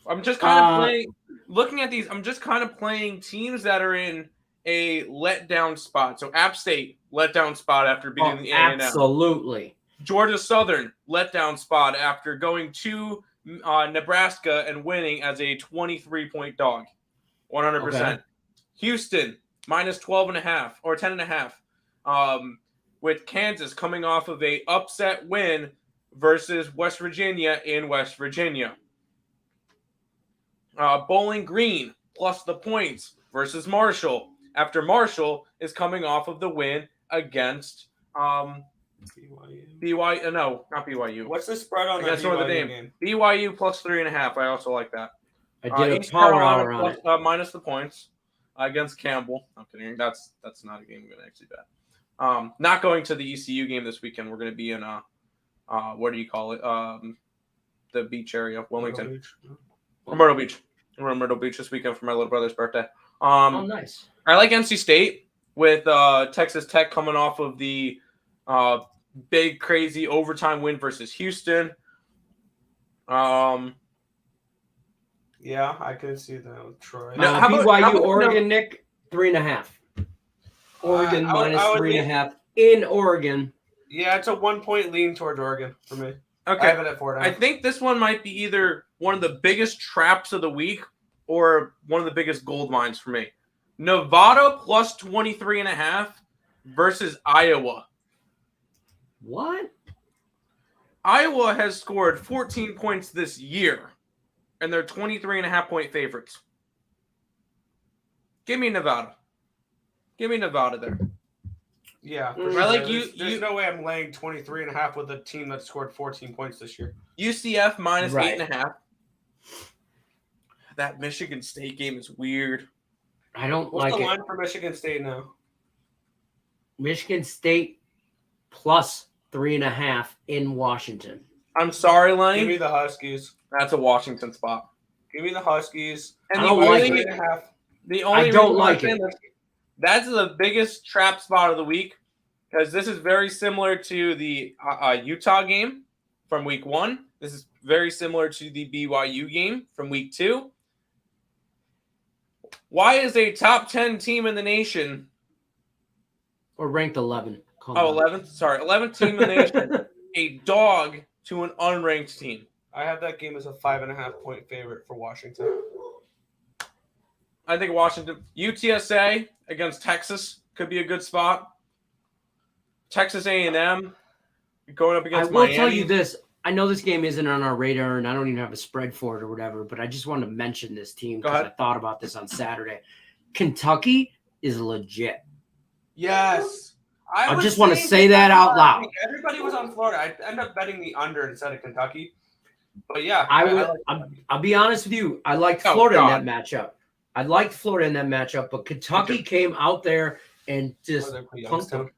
I'm just kind of playing, looking at these, I'm just kind of playing teams that are in a letdown spot. So App State, letdown spot after beating the A&M. Absolutely. Georgia Southern, letdown spot after going to Nebraska and winning as a 23-point dog. 100%. Okay. Houston, minus 12.5 or 10.5. With Kansas coming off of a upset win versus West Virginia in West Virginia. Bowling Green plus the points versus Marshall after Marshall is coming off of the win against BYU. No, not BYU. What's the spread on that BYU game? BYU plus 3.5. I also like that. I did East Carolina plus, minus the points against Campbell. I'm kidding. That's not a game I'm going to actually bet. Not going to the ECU game this weekend. We're going to be in what do you call it? The beach area, Wilmington. Myrtle Beach. We're in Myrtle Beach this weekend for my little brother's birthday. Oh, nice. I like NC State with Texas Tech coming off of the big, crazy overtime win versus Houston. Yeah, I could see that with Troy. BYU, Oregon, Nick, 3.5. Oregon minus 3.5 in Oregon. Yeah, it's a 1 point lean towards Oregon for me. Okay. I have it at 4.5. I think this one might be either one of the biggest traps of the week or one of the biggest gold mines for me. Nevada plus 23.5 versus Iowa. What? Iowa has scored 14 points this year, and they're 23.5-point favorites. Give me Nevada. Give me Nevada there. Yeah. For sure. There's no way I'm laying 23.5 with a team that scored 14 points this year. UCF minus 8.5. That Michigan State game is weird. I don't like it. What's the line for Michigan State now? Michigan State plus 3.5 in Washington. I'm sorry, Lenny. Give me the Huskies. That's a Washington spot. Give me the Huskies. And I don't like it. The only I don't like it. That's the biggest trap spot of the week because this is very similar to the Utah game from week 1. This is very similar to the BYU game from week 2. Why is a top 10 team in the nation or ranked 11? 11th? Sorry, 11th team in the nation a dog to an unranked team? I have that game as a 5.5 point favorite for Washington. I think Washington, UTSA against Texas could be a good spot. Texas A&M going up against Miami. I will tell you this. I know this game isn't on our radar, and I don't even have a spread for it or whatever, but I just want to mention this team because I thought about this on Saturday. Kentucky is legit. Yes. I just want to say that out loud. Everybody was on Florida. I ended up betting the under instead of Kentucky. But yeah. I'll be honest with you. I liked Florida in that matchup. I liked Florida in that matchup, but Kentucky came out there and just pumped them.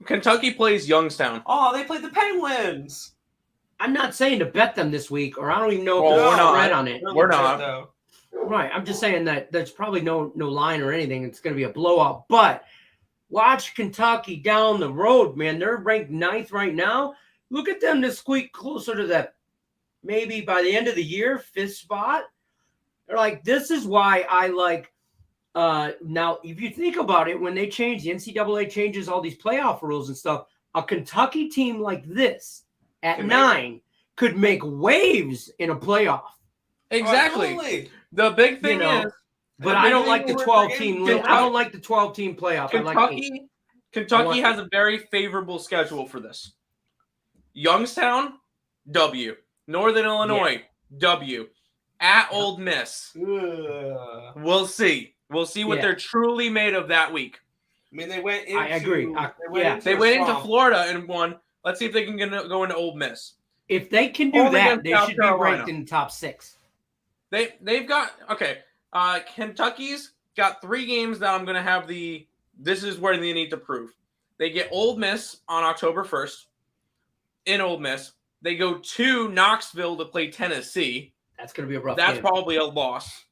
Kentucky plays Youngstown. Oh, they played the Penguins. I'm not saying to bet them this week, or I don't even know if there's a spread on it. We're not. Though. Right. I'm just saying that there's probably no line or anything. It's going to be a blowout. But watch Kentucky down the road, man. They're ranked 9th right now. Look at them to squeak closer to that maybe by the end of the year, 5th spot. They're like, this is why I like now, if you think about it, when they change, the NCAA changes all these playoff rules and stuff, a Kentucky team like this at 9 could make waves in a playoff. Exactly. The big thing is, but I don't like the 12-team. I don't like the 12-team playoff. Kentucky has a very favorable schedule for this. Youngstown, W. Northern Illinois, W. At Ole Miss. We'll see. We'll see what they're truly made of that week. I mean, they went into. I agree. They went into Florida and won. Let's see if they can go into Ole Miss. If they can do that, they should be ranked in the top 6. They've got Kentucky's got 3 games that I'm going to have this is where they need to prove. They get Ole Miss on October 1st in Ole Miss. They go to Knoxville to play Tennessee. That's going to be a rough That's game. probably a loss.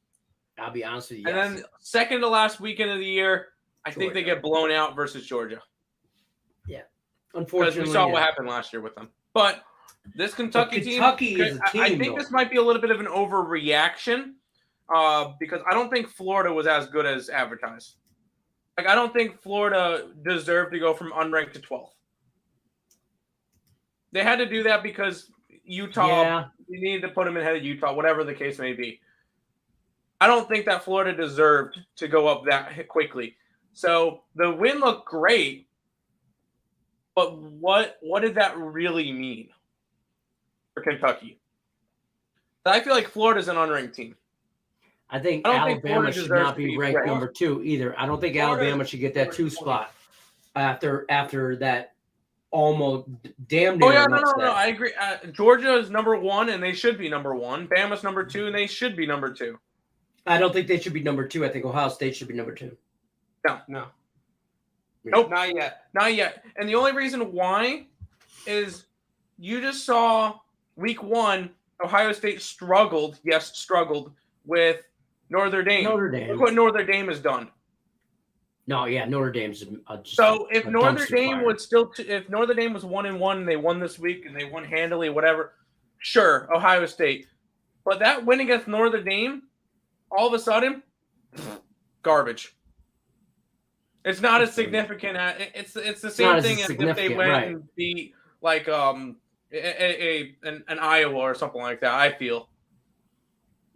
I'll be honest with you. And yes. then second to last weekend of the year, I think they get blown out versus Georgia. Yeah. Because Unfortunately, we saw what happened last year with them. But this Kentucky team, is a team, I think this might be a little bit of an overreaction because I don't think Florida was as good as advertised. Like, I don't think Florida deserved to go from unranked to 12th. They had to do that because Utah, you needed to put them ahead of Utah, whatever the case may be. I don't think that Florida deserved to go up that quickly. So the win looked great, but what did that really mean for Kentucky? I feel like Florida's an unranked team. I think Alabama should not be ranked number 2 either. I don't think Alabama should get that 2 spot after that almost damn near. Oh yeah, no. I agree. Georgia is number 1, and they should be number 1. Bama's number 2, and they should be number 2. I don't think they should be number 2. I think Ohio State should be number 2. No. Nope, not yet. And the only reason why is you just saw week 1, Ohio State struggled with Notre Dame. Look what Notre Dame has done. No, yeah, Notre Dame's so if Notre Dame would still, if Notre Dame was 1-1 and they won this week and they won handily, whatever, sure, Ohio State. But that win against Notre Dame, all of a sudden, garbage. It's not as significant. It's the same thing as if they went and beat like an Iowa or something like that. I feel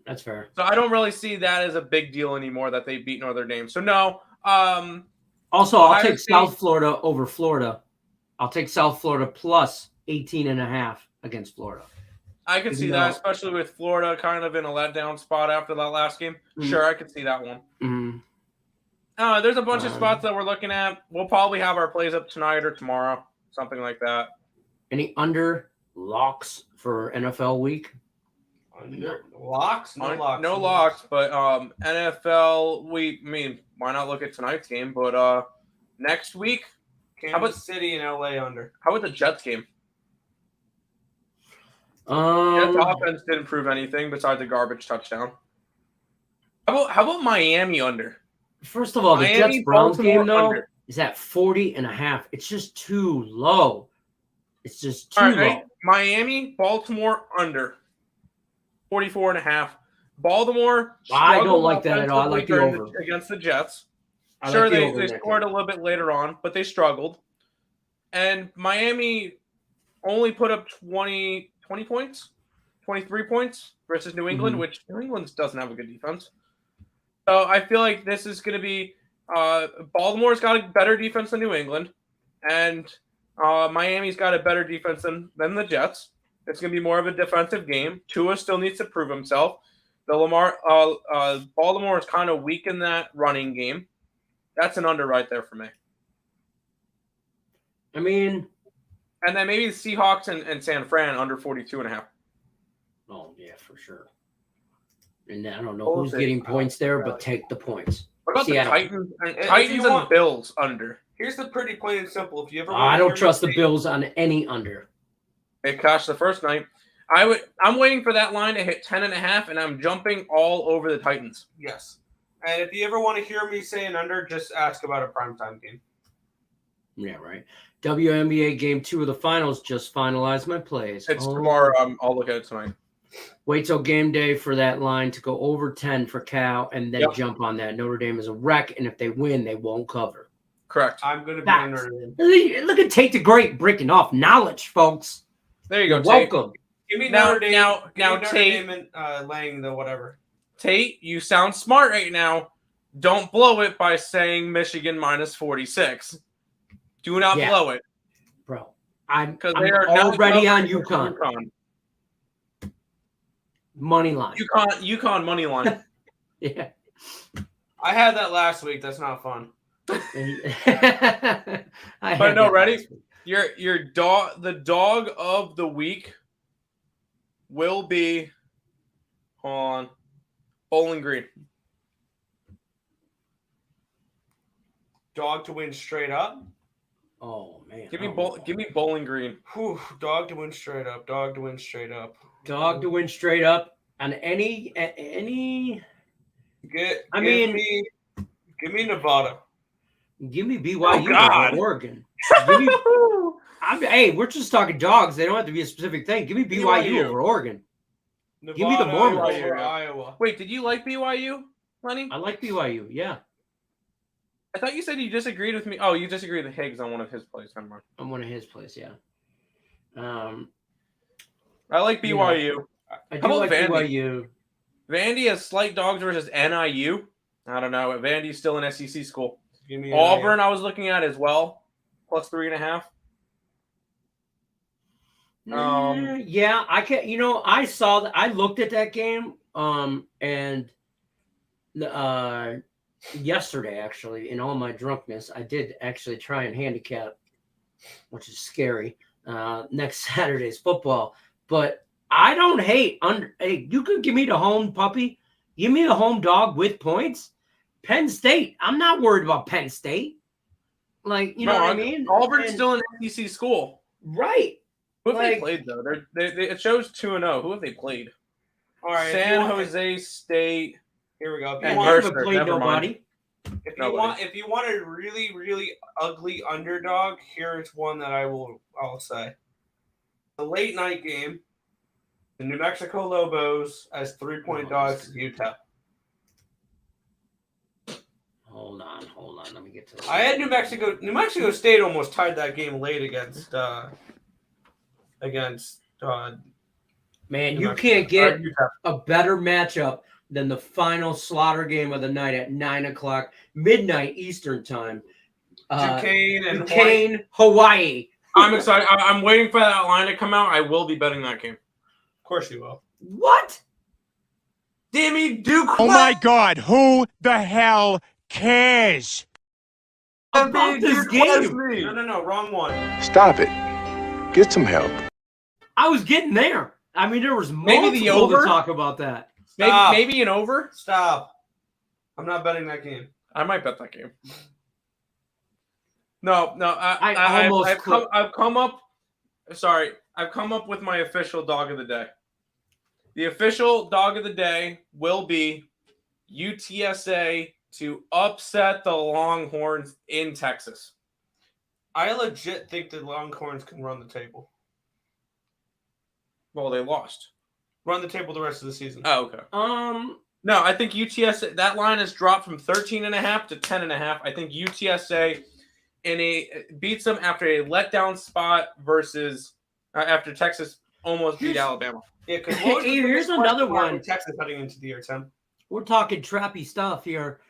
that's fair. So I don't really see that as a big deal anymore that they beat Notre Dame. So no. Also, I'll take South Florida over Florida. I'll take South Florida plus 18.5 against Florida. I could see that, especially with Florida kind of in a letdown spot after that last game. Mm-hmm. Sure, I could see that one. Mm-hmm. There's a bunch of spots that we're looking at. We'll probably have our plays up tonight or tomorrow, something like that. Any under locks for NFL week? Under locks? No locks. No locks, but NFL, why not look at tonight's game? But next week, Kansas City and LA under. How about the Jets game? Jets offense didn't prove anything besides a garbage touchdown. How about Miami under? First of all, the Jets-Browns game, though, is at 40.5. It's just too low. It's just too low. Miami, Baltimore under 44.5. Baltimore. I don't like that at all. I like the over against the Jets. Sure, they scored a little bit later on, but they struggled. And Miami only put up 20 points, 23 points versus New England, which New England doesn't have a good defense. So I feel like this is going to be Baltimore's got a better defense than New England, and Miami's got a better defense than the Jets. It's going to be more of a defensive game. Tua still needs to prove himself. Baltimore is kind of weak in that running game. That's an under right there for me. I mean, and then maybe the Seahawks and San Fran under 42.5. Oh yeah, for sure. And I don't know who's getting points there, but take the points. What about the Titans? Titans and Bills under. Here's the pretty plain and simple. If you ever, I don't trust the Bills on any under. It cashed the first night. I'm waiting for that line to hit 10.5, and I'm jumping all over the Titans. Yes. And if you ever want to hear me say an under, just ask about a primetime game. Yeah, right. WNBA Game 2 of the finals just finalized my plays. It's tomorrow. I'll look at it tonight. Wait till game day for that line to go over 10 for Cal, and then jump on that. Notre Dame is a wreck, and if they win, they won't cover. Correct. I'm going to be on Notre Dame. Look at Tate the Great breaking off knowledge, folks. There you go. Welcome. Give me Notre Dame. Now Tate and laying the whatever. Tate, you sound smart right now. Don't blow it by saying Michigan minus 46. Do not blow it. Bro, I'm already on UConn. Money line. UConn money line. Yeah. I had that last week. That's not fun. But no, ready? The dog of the week will be on Bowling Green. Dog to win straight up? Oh man. Give me Bowling Green. Whew, dog to win straight up. Dog to win straight up. Dog to win straight up on any. Give me Nevada. Give me BYU Oh, God. over Oregon. Give me. Hey, we're just talking dogs. They don't have to be a specific thing. Give me BYU over Oregon. Nevada Give me the Mormons. over Iowa. Wait, did you like BYU, Lenny? I like BYU. Yeah, I thought you said you disagreed with me. Oh, you disagreed with Higgs on one of his plays. Never mind. on one of his plays. Yeah. I like BYU. I do How about like Vandy? BYU. Vandy has slight dogs versus NIU. I don't know. Vandy's still an SEC school. Give me Auburn, I was looking at as well, plus 3.5. Yeah, I can. I saw that. I looked at that game. And yesterday, actually, in all my drunkenness, I did actually try and handicap, which is scary. Next Saturday's football, but I don't hate under. Hey, you could give me the home puppy. Give me the home dog with points. Penn State. I'm not worried about Penn State. Like, you know what I mean? Auburn's still an SEC school. Right. Who have they played, though? It shows 2-0. Who have they played? All right, San Jose State. Here we go. And haven't played nobody. If you want a really, really ugly underdog, here's one that I'll say. The late night game, the New Mexico Lobos as 3-point dogs to Utah. Hold on. Let me get to this. I had New Mexico State almost tied that game late against Man, you can't get a better matchup than the final slaughter game of the night at 9:00 midnight Eastern time. Duquesne, Hawaii. I'm excited. I'm waiting for that line to come out. I will be betting that game. Of course you will. What? Dimmy Duke. Oh my God, who the hell cares? About this game. No, wrong one. Stop it. Get some help. I was getting there. I mean, there was Maybe the multiple over? to talk about that. Maybe an over. Stop. I'm not betting that game. I might bet that game. No. I've come up with my official dog of the day. The official dog of the day will be UTSA to upset the Longhorns in Texas. I legit think the Longhorns can run the table. Well, they lost. Run the table the rest of the season. Oh, okay. No, I think UTSA, that line has dropped from 13.5 to 10.5. I think UTSA beats them after a letdown spot versus after Texas almost beat Alabama. Yeah, because here's another one. Texas heading into the year, Tim. We're talking trappy stuff here.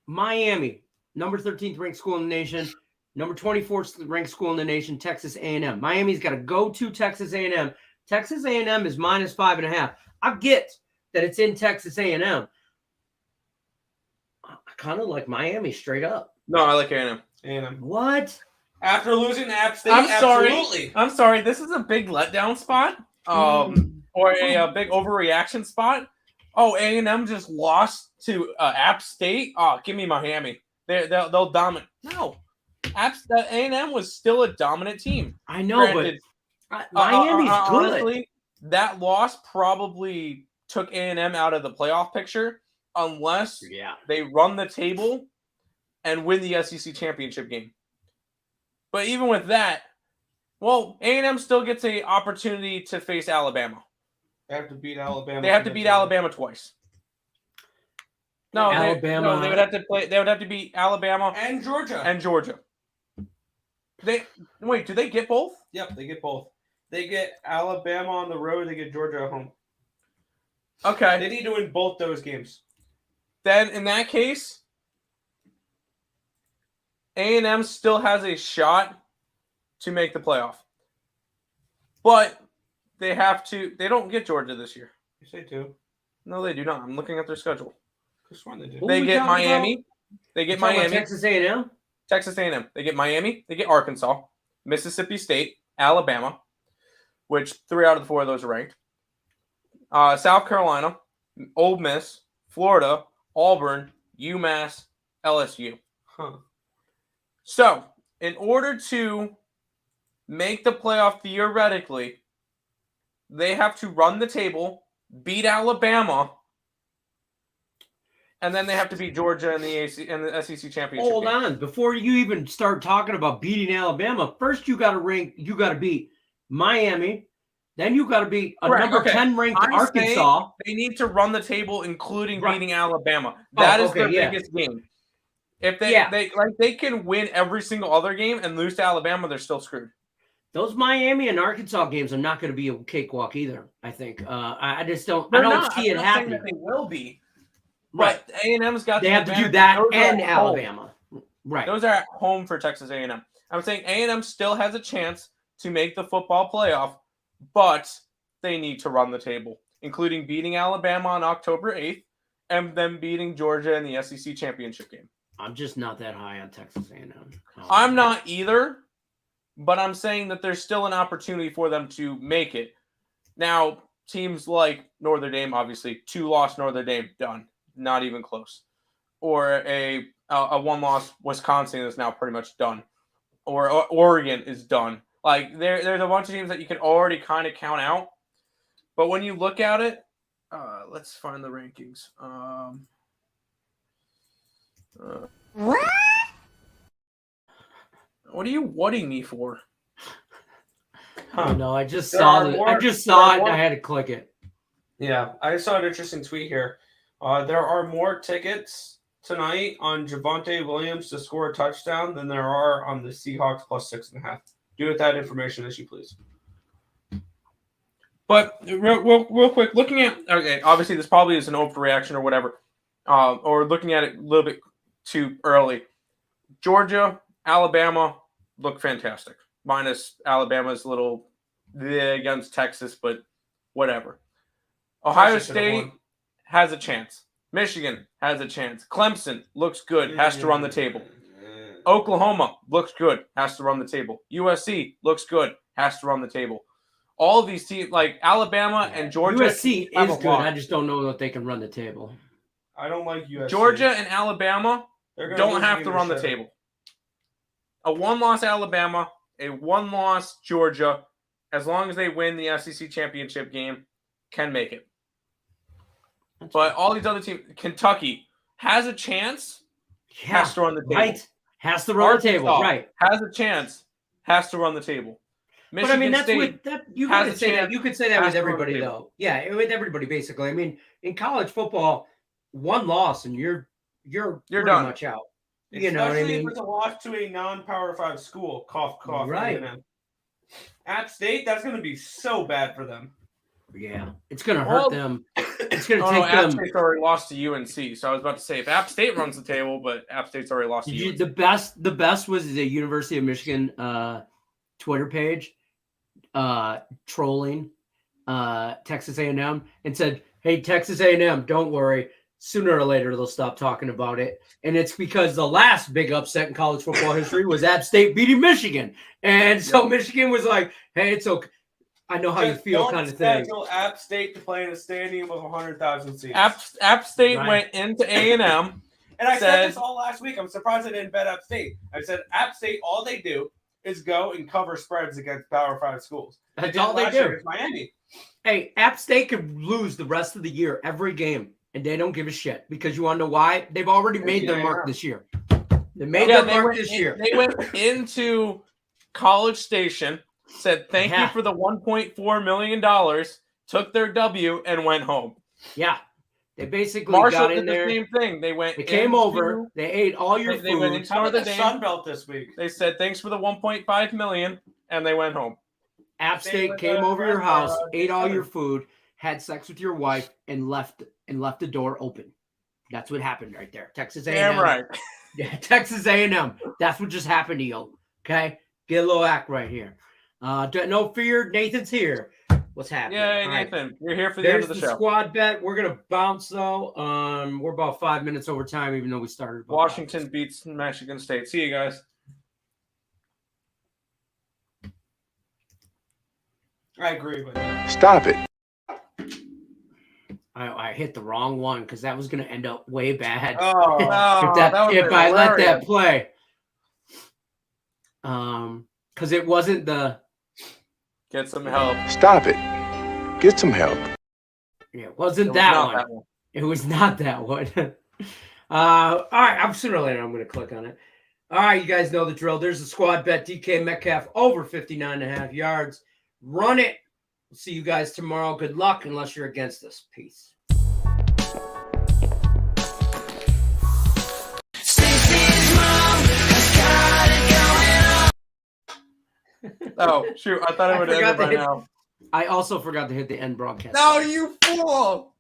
Miami, number 13th ranked school in the nation, number 24th ranked school in the nation, Texas A&M. Miami's got to go to Texas A&M. Texas A&M is minus 5.5. I get that it's in Texas A&M. I kind of like Miami straight up. No, I like A&M. A&M. What? After losing to App State, absolutely. I'm sorry. This is a big letdown spot, or a big overreaction spot. Oh, A&M just lost to App State. Oh, give me Miami. They'll dominate. No, A&M was still a dominant team. I know, Granted, but Miami's good. Honestly, that loss probably took A&M out of the playoff picture unless they run the table and win the SEC championship game. But even with that, well, A&M still gets an opportunity to face Alabama. They have to beat Alabama. They have to beat Alabama twice. No, Alabama. They would have to play. They would have to beat Alabama and Georgia. Do they get both? Yep, they get both. They get Alabama on the road. They get Georgia at home. Okay. They need to win both those games. Then, in that case, A&M still has a shot to make the playoff. But they have to. They don't get Georgia this year. Yes, they do. No, they do not. I'm looking at their schedule. Which one they do? They get Miami. They get Miami. Texas A&M? Texas A&M. They get Miami. They get Arkansas, Mississippi State, Alabama, which 3 out of the 4 of those are ranked. South Carolina, Ole Miss, Florida, Auburn, UMass, LSU. Huh. So, in order to make the playoff theoretically, they have to run the table, beat Alabama, and then they have to beat Georgia in the SEC championship. Hold on, before you even start talking about beating Alabama, first you got to beat Miami, then you got to beat a number 10 ranked Arkansas. They need to run the table, including beating Alabama. That is their biggest game. If they can win every single other game and lose to Alabama, they're still screwed. Those Miami and Arkansas games are not going to be a cakewalk either. I think I just don't. They're I don't not. see it happening. They will be. Right. But A&M's got. They have to do that and Alabama. Right. Those are at home for Texas A&M. I'm saying A&M still has a chance to make the football playoff, but they need to run the table, including beating Alabama on October 8th and then beating Georgia in the SEC championship game. I'm just not that high on Texas A&M. I'm not either, but I'm saying that there's still an opportunity for them to make it. Now, teams like Notre Dame, obviously, 2-loss Notre Dame, done. Not even close. Or a 1-loss Wisconsin is now pretty much done. Or Oregon is done. Like, there's a bunch of teams that you can already kind of count out. But when you look at it, let's find the rankings. What? What are you whatting me for? No, I just saw it. I just saw it and I had to click it. Yeah, I saw an interesting tweet here. There are more tickets tonight on Javonte Williams to score a touchdown than there are on the Seahawks plus 6.5. Do with that information as you please. But real quick, looking at obviously this probably is an overreaction or whatever, or looking at it a little bit too early. Georgia, Alabama look fantastic, minus Alabama's little against Texas, but whatever. Ohio State has a chance. Michigan has a chance. Clemson looks good, has to run the table. Oklahoma looks good, has to run the table. USC looks good, has to run the table. All of these teams, like Alabama and Georgia, USC is good. I just don't know if they can run the table. I don't like USC. Georgia and Alabama don't have to run the table. A 1-loss Alabama, a 1-loss Georgia, as long as they win the SEC championship game, can make it. But all these other teams, Kentucky has a chance, has to run the table. Right. Has to run the table. Right. Has a chance, has to run the table. Michigan but I mean, that's what you could say that. You could say that with everybody, though. Yeah, with everybody, basically. I mean, in college football, 1 loss and you're pretty done. much out. Especially you know what I mean? If it's a loss to a non-Power 5 school. Cough, cough. Right. App State, that's going to be so bad for them. Yeah, it's going to hurt them. It's going to take App them. State's already lost to UNC, so I was about to say if App State runs the table, but App State's already lost to UNC. The best was the University of Michigan Twitter page trolling Texas A&M and said, "Hey, Texas A&M, don't worry. Sooner or later they'll stop talking about it." And it's because the last big upset in college football history was App State beating Michigan, and so Michigan was like, "Hey, it's okay. I know how you feel," kind of thing. App State to play in a stadium of 100,000 seats. App State went into A&M. And I said this all last week. I'm surprised I didn't bet App State. I said App State, all they do is go and cover spreads against Power 5 schools. That's all they do. Miami. Hey, App State could lose the rest of the year, every game, and they don't give a shit. Because you want to know why? They've already made their mark this year. They made their mark this year. They went into College Station, said thank you for the $1.4 million, took their W, and went home. Yeah. They basically Marshall got in there. The same thing. They came over. They ate all your food. They went into the Sun Belt this week. They said thanks for the $1.5 million, and they went home. App State came over your house, ate all your food, had sex with your wife, and left the door open. That's what happened right there. Texas A&M. Damn right. Yeah, Texas A&M. That's what just happened to you. Okay, get a little act right here. No fear, Nathan's here. What's happening? Yeah, Nathan, right. You're here for the end of the show. There's the squad bet. We're gonna bounce though. We're about 5 minutes over time, even though we started. Washington beats Michigan State. See you guys. I agree with that. Stop it. I hit the wrong one because that was gonna end up way bad. Oh, if I let that play. Because it wasn't the. Get some help. Stop it. Get some help. Yeah, it wasn't It was that not one. that one. It was not that one. All right. I'm sooner or later I'm going to click on it. All right, you guys know the drill. There's the squad bet. DK Metcalf over 59.5 yards. Run it. We'll see you guys tomorrow. Good luck, unless you're against us. Peace. Oh, shoot. I thought it would have ended by now. I also forgot to hit the end broadcast. No, you fool!